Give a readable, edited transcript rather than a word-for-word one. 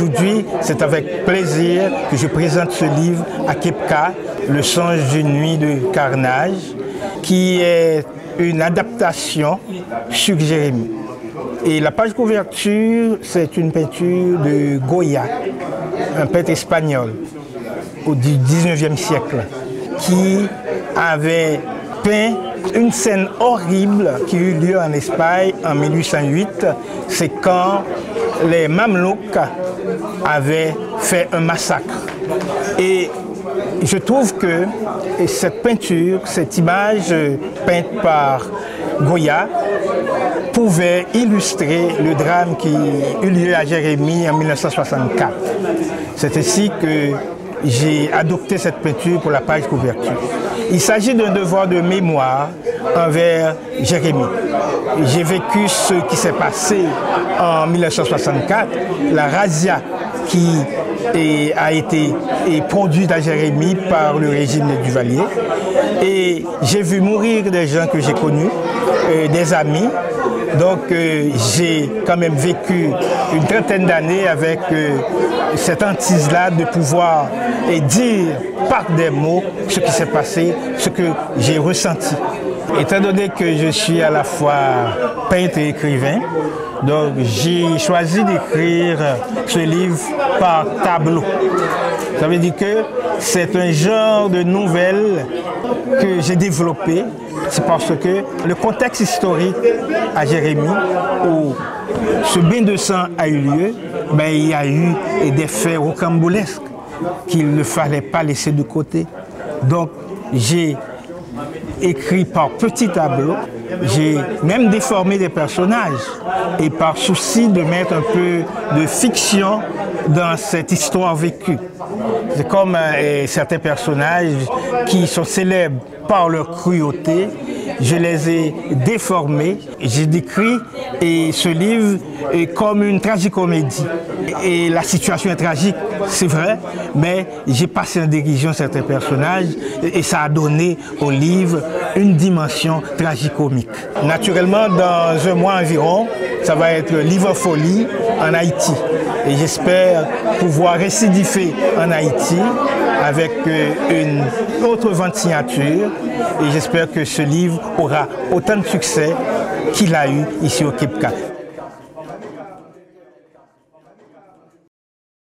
Aujourd'hui, c'est avec plaisir que je présente ce livre à Kepka, Le songe d'une nuit de carnage, qui est une adaptation sur Jérémie. Et la page couverture, c'est une peinture de Goya, un peintre espagnol du 19e siècle, qui avait peint une scène horrible qui eut lieu en Espagne en 1808. C'est quand les Mamelouks avaient fait un massacre. Et je trouve que cette peinture, cette image peinte par Goya, pouvait illustrer le drame qui eut lieu à Jérémie en 1964. C'est ainsi que j'ai adopté cette peinture pour la page couverture. Il s'agit d'un devoir de mémoire envers Jérémie. J'ai vécu ce qui s'est passé en 1964, la razzia qui a été produite à Jérémie par le régime des Duvalier. Et j'ai vu mourir des gens que j'ai connus, des amis. Donc j'ai quand même vécu une trentaine d'années avec cette hantise-là de pouvoir dire par des mots ce qui s'est passé, ce que j'ai ressenti. Étant donné que je suis à la fois peintre et écrivain, donc j'ai choisi d'écrire ce livre par tableau. Ça veut dire que c'est un genre de nouvelle que j'ai développé. C'est parce que le contexte historique à Jérémie, où ce bain de sang a eu lieu, il y a eu des faits rocambolesques qu'il ne fallait pas laisser de côté. Donc j'ai écrit par petits tableaux, j'ai même déformé des personnages et par souci de mettre un peu de fiction dans cette histoire vécue. C'est comme certains personnages qui sont célèbres par leur cruauté, je les ai déformés. J'ai décrit ce livre comme une tragicomédie. Et la situation est tragique, c'est vrai, mais j'ai passé en dérision certains personnages et ça a donné au livre une dimension tragicomique. Naturellement, dans un mois environ, ça va être le livre folie en Haïti. Et j'espère pouvoir récidiver en Haïti avec une autre vente signature. Et j'espère que ce livre aura autant de succès qu'il a eu ici au Kepka.